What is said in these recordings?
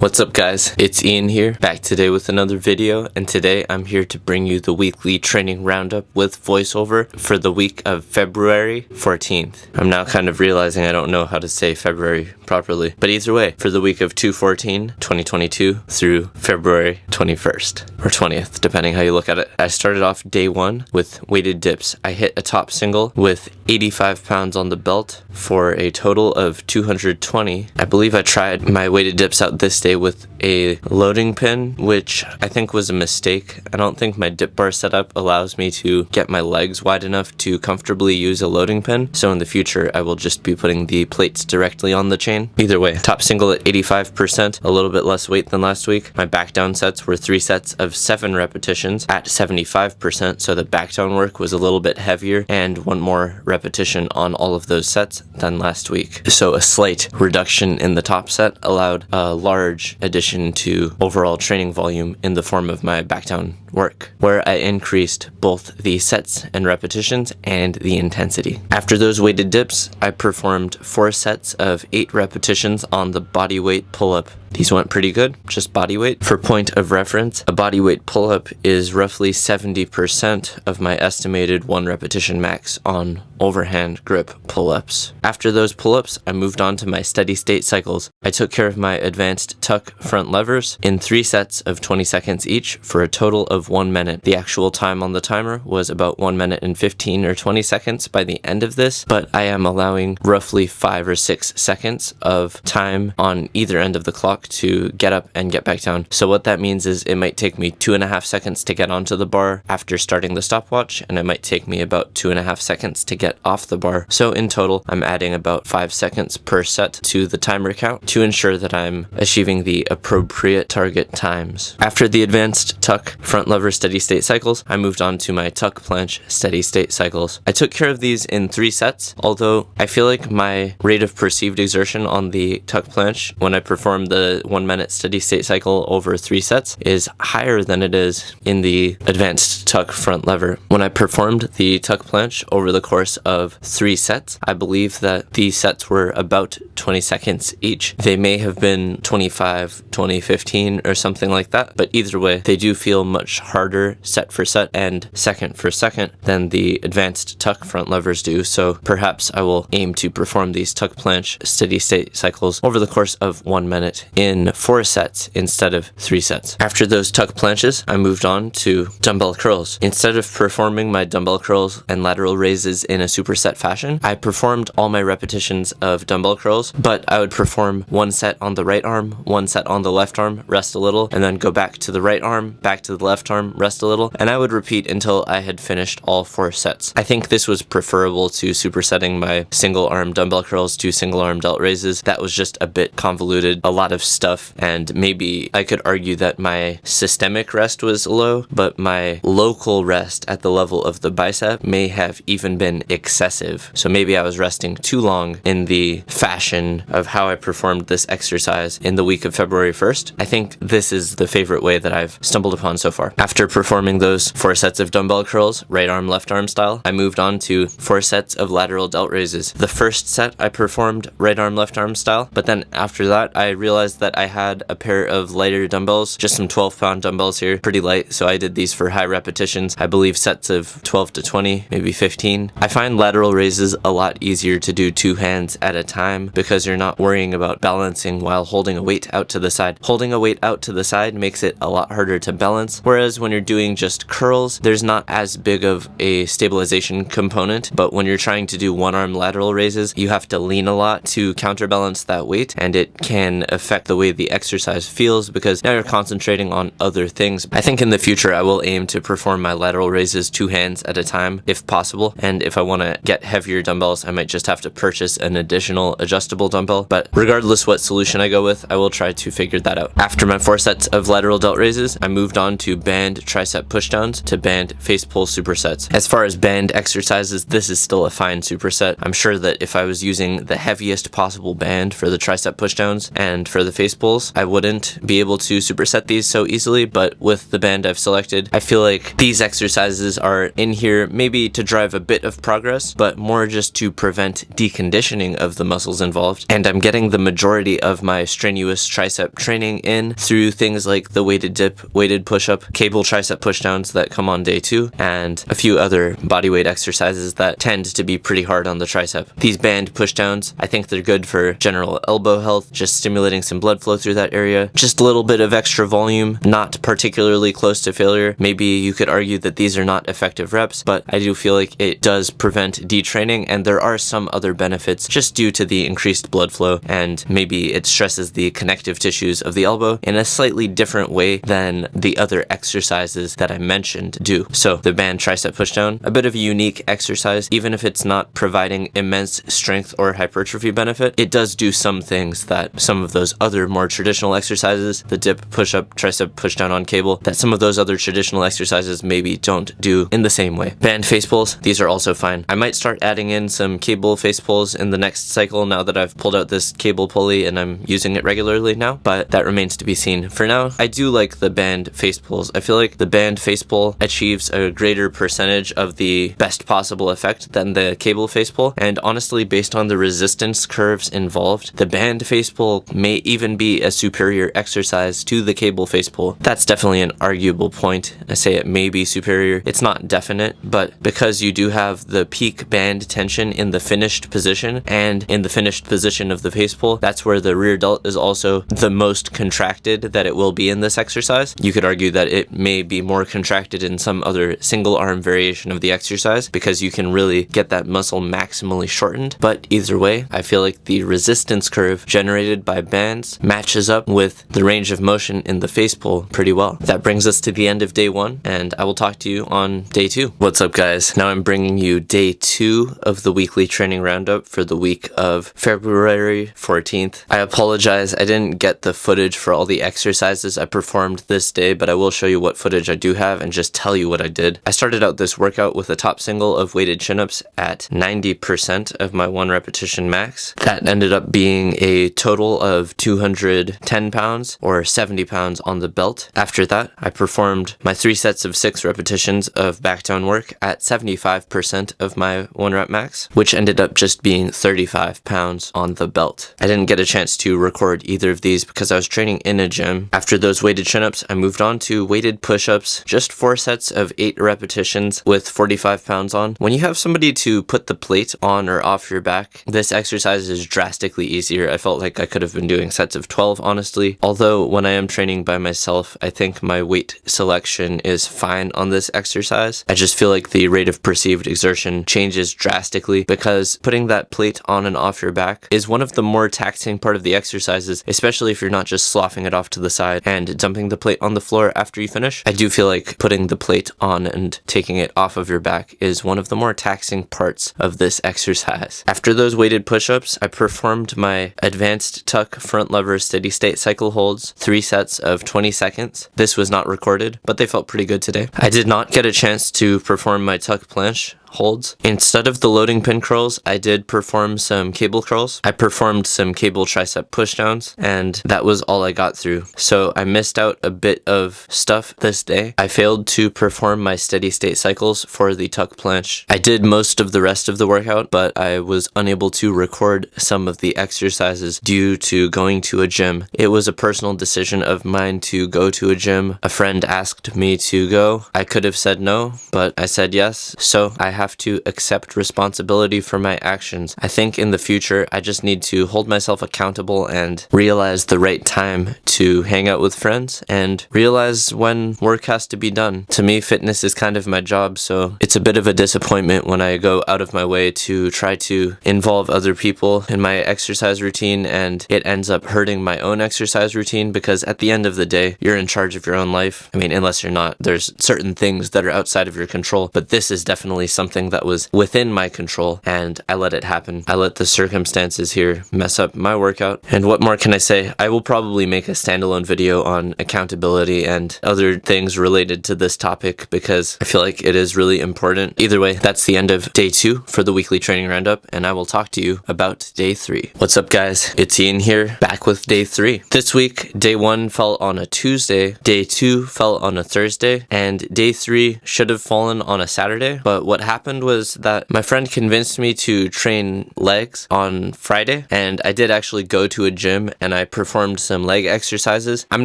What's up guys, it's Ian here, back today with another video, and today I'm here to bring you the weekly training roundup with voiceover for the week of February 14th. I'm now kind of realizing I don't know how to say February properly, but either way, for the week of 2/14/2022 through February 21st, or 20th, depending how you look at it. I started off day 1 with weighted dips. I hit a top single with 85 pounds on the belt for a total of 220. I believe I tried my weighted dips out this day with a loading pin, which I think was a mistake. I don't think my dip bar setup allows me to get my legs wide enough to comfortably use a loading pin, so in the future I will just be putting the plates directly on the chain. Either way, top single at 85%, a little bit less weight than last week. My back down sets were 3 sets of 7 repetitions at 75%, so the back down work was a little bit heavier and 1 more repetition on all of those sets than last week. So a slight reduction in the top set allowed a large addition to overall training volume in the form of my back down work, where I increased both the sets and repetitions and the intensity. After those weighted dips, I performed 4 sets of 8 repetitions on the bodyweight pull-up. These went pretty good, just body weight. For point of reference, a bodyweight pull-up is roughly 70% of my estimated 1 repetition max on overhand grip pull-ups. After those pull-ups, I moved on to my steady state cycles. I took care of my advanced tuck front levers in 3 sets of 20 seconds each for a total of 1 minute. The actual time on the timer was about 1 minute and 15 or 20 seconds by the end of this, but I am allowing roughly 5 or 6 seconds of time on either end of the clock to get up and get back down. So what that means is it might take me 2.5 seconds to get onto the bar after starting the stopwatch, and it might take me about 2.5 seconds to get off the bar. So in total, I'm adding about 5 seconds per set to the timer count to ensure that I'm achieving the appropriate target times. After the advanced tuck front lever steady state cycles, I moved on to my tuck planche steady state cycles. I took care of these in 3 sets, although I feel like my rate of perceived exertion on the tuck planche when I perform the 1 minute steady state cycle over 3 sets is higher than it is in the advanced tuck front lever. When I performed the tuck planche over the course of 3 sets, I believe that these sets were about 20 seconds each. They may have been 25, 20, 15 or something like that, but either way, they do feel much harder set for set and second for second than the advanced tuck front levers do, so perhaps I will aim to perform these tuck planche steady state cycles over the course of 1 minute in 4 sets instead of 3 sets. After those tuck planches, I moved on to dumbbell curls. Instead of performing my dumbbell curls and lateral raises in a superset fashion, I performed all my repetitions of dumbbell curls, but I would perform 1 set on the right arm, 1 set on the left arm, rest a little, and then go back to the right arm, back to the left arm, rest a little, and I would repeat until I had finished all 4 sets. I think this was preferable to supersetting my single arm dumbbell curls to single arm delt raises. That was just a bit convoluted, a lot of stuff, and maybe I could argue that my systemic rest was low, but my local rest at the level of the bicep may have even been excessive. So maybe I was resting too long in the fashion of how I performed this exercise in the week of February 1st. I think this is the favorite way that I've stumbled upon so far. After performing those 4 sets of dumbbell curls, right arm, left arm style, I moved on to 4 sets of lateral delt raises. The first set I performed right arm, left arm style, but then after that I realized that I had a pair of lighter dumbbells, just some 12-pound dumbbells here, pretty light, so I did these for high repetitions, I believe sets of 12 to 20, maybe 15. I find lateral raises a lot easier to do 2 hands at a time because you're not worrying about balancing while holding a weight out to the side. Holding a weight out to the side makes it a lot harder to balance, whereas when you're doing just curls, there's not as big of a stabilization component, but when you're trying to do 1-arm lateral raises, you have to lean a lot to counterbalance that weight, and it can affect the way the exercise feels because now you're concentrating on other things. I think in the future I will aim to perform my lateral raises 2 hands at a time if possible, and if I want to get heavier dumbbells, I might just have to purchase an additional adjustable dumbbell, but regardless what solution I go with, I will try to figure that out. After my 4 sets of lateral delt raises, I moved on to band tricep pushdowns to band face pull supersets. As far as band exercises, this is still a fine superset. I'm sure that if I was using the heaviest possible band for the tricep pushdowns and for the face pulls, I wouldn't be able to superset these so easily, but with the band I've selected, I feel like these exercises are in here maybe to drive a bit of progress, but more just to prevent deconditioning of the muscles involved, and I'm getting the majority of my strenuous tricep training in through things like the weighted dip, weighted push-up, cable tricep pushdowns that come on day 2, and a few other bodyweight exercises that tend to be pretty hard on the tricep. These band pushdowns, I think they're good for general elbow health, just stimulating some blood flow through that area. Just a little bit of extra volume, not particularly close to failure. Maybe you could argue that these are not effective reps, but I do feel like it does prevent detraining, and there are some other benefits just due to the increased blood flow, and maybe it stresses the connective tissues of the elbow in a slightly different way than the other exercises that I mentioned do. So the band tricep pushdown, a bit of a unique exercise. Even if it's not providing immense strength or hypertrophy benefit, it does do some things that some of those other more traditional exercises, the dip, push-up, tricep pushdown on cable, that some of those other traditional exercises maybe don't do in the same way. Band face pulls, these are also fine. I might start adding in some cable face pulls in the next cycle now that I've pulled out this cable pulley and I'm using it regularly now, but that remains to be seen. For now, I do like the band face pulls. I feel like the band face pull achieves a greater percentage of the best possible effect than the cable face pull, and honestly, based on the resistance curves involved, the band face pull may even be a superior exercise to the cable face pull. That's definitely an arguable point. I say it may be superior. It's not definite, but because you do have the peak band tension in the finished position and in the finished position of the face pull, that's where the rear delt is also the most contracted that it will be in this exercise. You could argue that it may be more contracted in some other single arm variation of the exercise because you can really get that muscle maximally shortened. But either way, I feel like the resistance curve generated by bands matches up with the range of motion in the face pull pretty well. That brings us to the end of day 1, and I will talk to you on day 2. What's up, guys? Now I'm bringing you day 2 of the weekly training roundup for the week of February 14th. I apologize, I didn't get the footage for all the exercises I performed this day, but I will show you what footage I do have and just tell you what I did. I started out this workout with a top single of weighted chin-ups at 90% of my 1 repetition max. That ended up being a total of 210 pounds or 70 pounds on the belt. After that, I performed my 3 sets of 6 repetitions of back down work at 75% of my 1 rep max, which ended up just being 35 pounds on the belt. I didn't get a chance to record either of these because I was training in a gym. After those weighted chin-ups, I moved on to weighted push-ups, just 4 sets of 8 repetitions with 45 pounds on. When you have somebody to put the plate on or off your back, this exercise is drastically easier. I felt like I could have been doing sets of 12, honestly. Although when I am training by myself, I think my weight selection is fine on this exercise. I just feel like the rate of perceived exertion changes drastically because putting that plate on and off your back is one of the more taxing part of the exercises, especially if you're not just sloughing it off to the side and dumping the plate on the floor after you finish. I do feel like putting the plate on and taking it off of your back is one of the more taxing parts of this exercise. After those weighted push-ups, I performed my advanced tuck front lever steady state cycle holds, 3 sets of 20 seconds. This was not recorded, but they felt pretty good today. I did not get a chance to perform my tuck planche holds. Instead of the loading pin curls, I did perform some cable curls. I performed some cable tricep pushdowns, and that was all I got through. So I missed out a bit of stuff this day. I failed to perform my steady state cycles for the tuck planche. I did most of the rest of the workout, but I was unable to record some of the exercises due to going to a gym. It was a personal decision of mine to go to a gym. A friend asked me to go. I could have said no, but I said yes. So I have to accept responsibility for my actions. I think in the future, I just need to hold myself accountable and realize the right time to hang out with friends and realize when work has to be done. To me, fitness is kind of my job, so it's a bit of a disappointment when I go out of my way to try to involve other people in my exercise routine and it ends up hurting my own exercise routine because at the end of the day, you're in charge of your own life. I mean, unless you're not, there's certain things that are outside of your control, but this is definitely something that was within my control and I let it happen. I let the circumstances here mess up my workout. And what more can I say? I will probably make a standalone video on accountability and other things related to this topic because I feel like it is really important. Either way, that's the end of day 2 for the weekly training roundup, and I will talk to you about day 3. What's up, guys? It's Ian here, back with day 3. This week, day 1 fell on a Tuesday, day 2 fell on a Thursday, and day 3 should have fallen on a Saturday, but what happened happened was that my friend convinced me to train legs on Friday, and I did actually go to a gym and I performed some leg exercises. I'm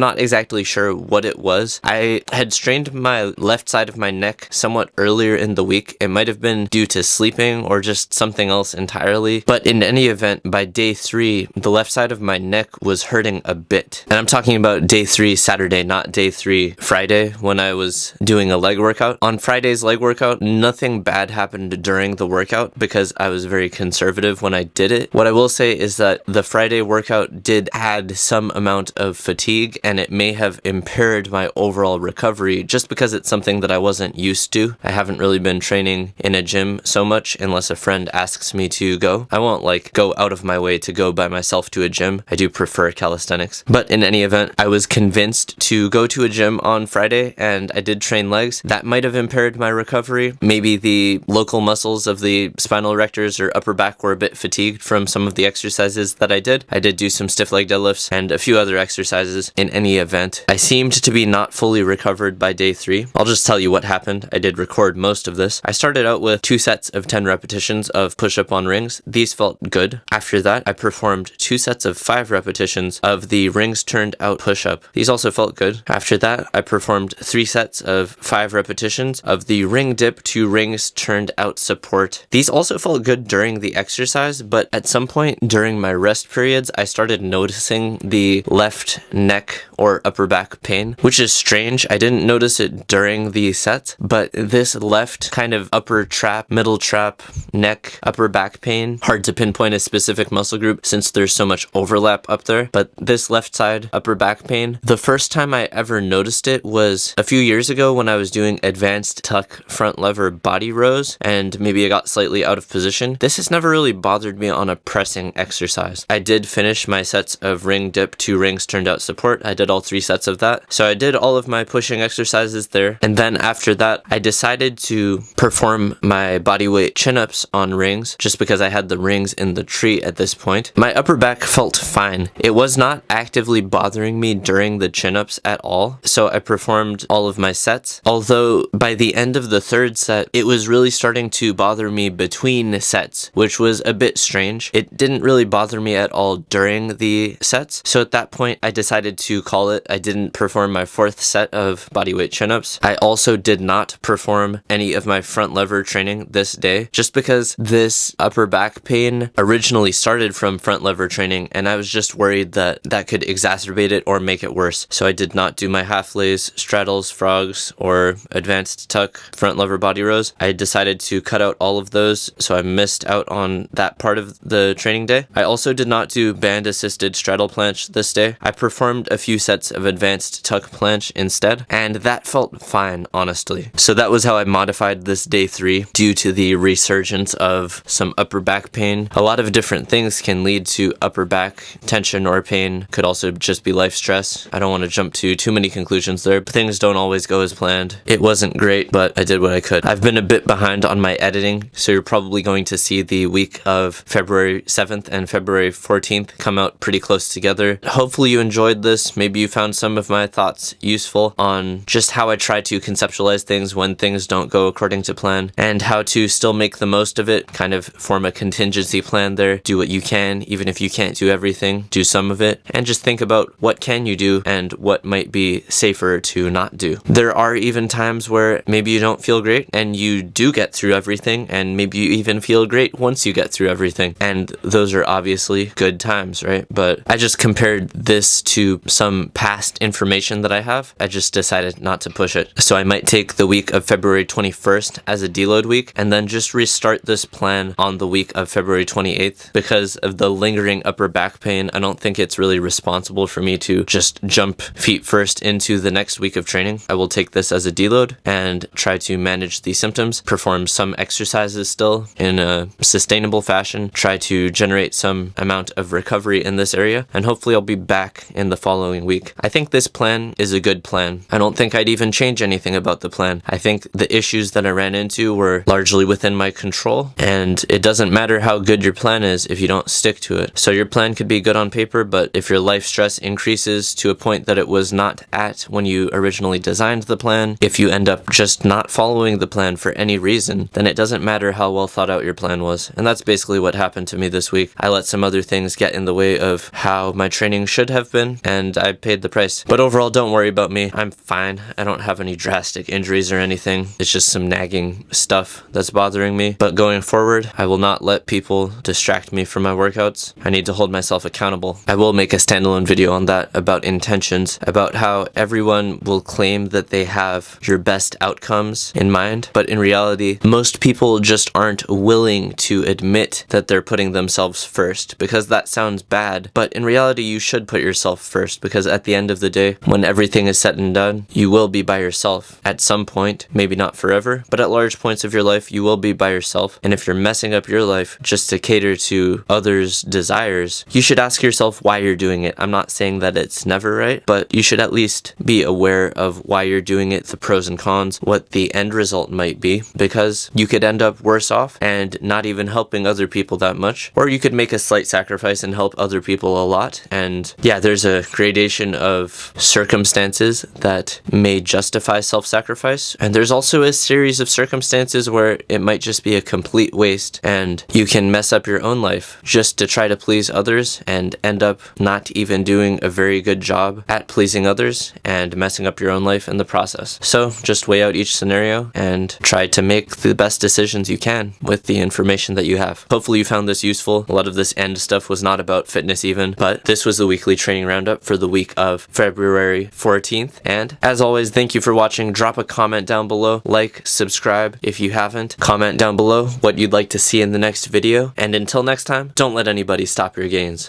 not exactly sure what it was. I had strained my left side of my neck somewhat earlier in the week. It might have been due to sleeping or just something else entirely. But in any event, by day 3, the left side of my neck was hurting a bit. And I'm talking about day 3 Saturday, not day 3 Friday, when I was doing a leg workout. On Friday's leg workout, nothing bad happened during the workout because I was very conservative when I did it. What I will say is that the Friday workout did add some amount of fatigue, and it may have impaired my overall recovery just because it's something that I wasn't used to. I haven't really been training in a gym so much unless a friend asks me to go. I won't go out of my way to go by myself to a gym. I do prefer calisthenics. But in any event, I was convinced to go to a gym on Friday and I did train legs. That might have impaired my recovery. Maybe the local muscles of the spinal erectors or upper back were a bit fatigued from some of the exercises that I did. I did do some stiff leg deadlifts and a few other exercises. In any event, I seemed to be not fully recovered by day 3. I'll just tell you what happened. I did record most of this. I started out with 2 sets of 10 repetitions of push-up on rings. These felt good. After that, I performed 2 sets of 5 repetitions of the rings turned out push-up. These also felt good. After that, I performed 3 sets of 5 repetitions of the ring dip to rings turned out support. These also felt good during the exercise, but at some point during my rest periods, I started noticing the left neck or upper back pain, which is strange. I didn't notice it during the sets, but this left kind of upper trap, middle trap, neck, upper back pain, hard to pinpoint a specific muscle group since there's so much overlap up there, but this left side upper back pain, the first time I ever noticed it was a few years ago when I was doing advanced tuck front lever body rows and maybe I got slightly out of position. This has never really bothered me on a pressing exercise. I did finish my sets of ring dip to rings turned out support. I did all 3 sets of that. So I did all of my pushing exercises there. And then after that, I decided to perform my bodyweight chin-ups on rings just because I had the rings in the tree at this point. My upper back felt fine. It was not actively bothering me during the chin-ups at all. So I performed all of my sets. Although by the end of the 3rd set, it was really starting to bother me between sets, which was a bit strange. It didn't really bother me at all during the sets. So at that point, I decided to call it. I didn't perform my 4th set of bodyweight chin-ups. I also did not perform any of my front lever training this day, just because this upper back pain originally started from front lever training, and I was just worried that that could exacerbate it or make it worse. So I did not do my half lays, straddles, frogs, or advanced tuck front lever body rows. I decided to cut out all of those, so I missed out on that part of the training day. I also did not do band assisted straddle planche this day. I performed a few sets of advanced tuck planche instead, and that felt fine, honestly. So that was how I modified this day 3 due to the resurgence of some upper back pain. A lot of different things can lead to upper back tension or pain. Could also just be life stress. I don't want to jump to too many conclusions there, but things don't always go as planned. It wasn't great, but I did what I could. I've been a bit behind on my editing, so you're probably going to see the week of February 7th and February 14th come out pretty close together. Hopefully you enjoyed this. Maybe you found some of my thoughts useful on just how I try to conceptualize things when things don't go according to plan, and how to still make the most of it, kind of form a contingency plan there. Do what you can, even if you can't do everything, do some of it, and just think about what can you do and what might be safer to not do. There are even times where maybe you don't feel great and you do get through everything, and maybe you even feel great once you get through everything, and those are obviously good times, right? But I just compared this to some past information that I have. I just decided not to push it. So I might take the week of February 21st as a deload week and then just restart this plan on the week of February 28th. Because of the lingering upper back pain, I don't think it's really responsible for me to just jump feet first into the next week of training. I will take this as a deload and try to manage the symptoms, perform some exercises still in a sustainable fashion, try to generate some amount of recovery in this area, and hopefully I'll be back in the following week. I think this plan is a good plan. I don't think I'd even change anything about the plan. I think the issues that I ran into were largely within my control, and it doesn't matter how good your plan is if you don't stick to it. So your plan could be good on paper, but if your life stress increases to a point that it was not at when you originally designed the plan, if you end up just not following the plan for any reason, then it doesn't matter how well thought out your plan was. And that's basically what happened to me this week. I let some other things get in the way of how my training should have been, and I paid the price. But overall, don't worry about me. I'm fine. I don't have any drastic injuries or anything. It's just some nagging stuff that's bothering me. But going forward, I will not let people distract me from my workouts. I need to hold myself accountable. I will make a standalone video on that, about intentions, about how everyone will claim that they have your best outcomes in mind, but in reality, most people just aren't willing to admit that they're putting themselves first, because that sounds bad, but in reality, you should put yourself first, because at the end of the day, when everything is said and done, you will be by yourself. At some point, maybe not forever, but at large points of your life, you will be by yourself, and if you're messing up your life just to cater to others' desires, you should ask yourself why you're doing it. I'm not saying that it's never right, but you should at least be aware of why you're doing it, the pros and cons, what the end result might be, because you could end up worse off and not even helping other people that much, or you could make a slight sacrifice and help other people a lot. And yeah, there's a gradation of circumstances that may justify self-sacrifice, and there's also a series of circumstances where it might just be a complete waste and you can mess up your own life just to try to please others and end up not even doing a very good job at pleasing others and messing up your own life in the process. So just weigh out each scenario and try to make the best decisions you can with the information that you have. Hopefully you found this useful. A lot of this end stuff was not about fitness even, but this was the weekly training roundup for the week of February 14th. And as always, thank you for watching. Drop a comment down below, like, subscribe if you haven't. Comment down below what you'd like to see in the next video. And until next time, don't let anybody stop your gains.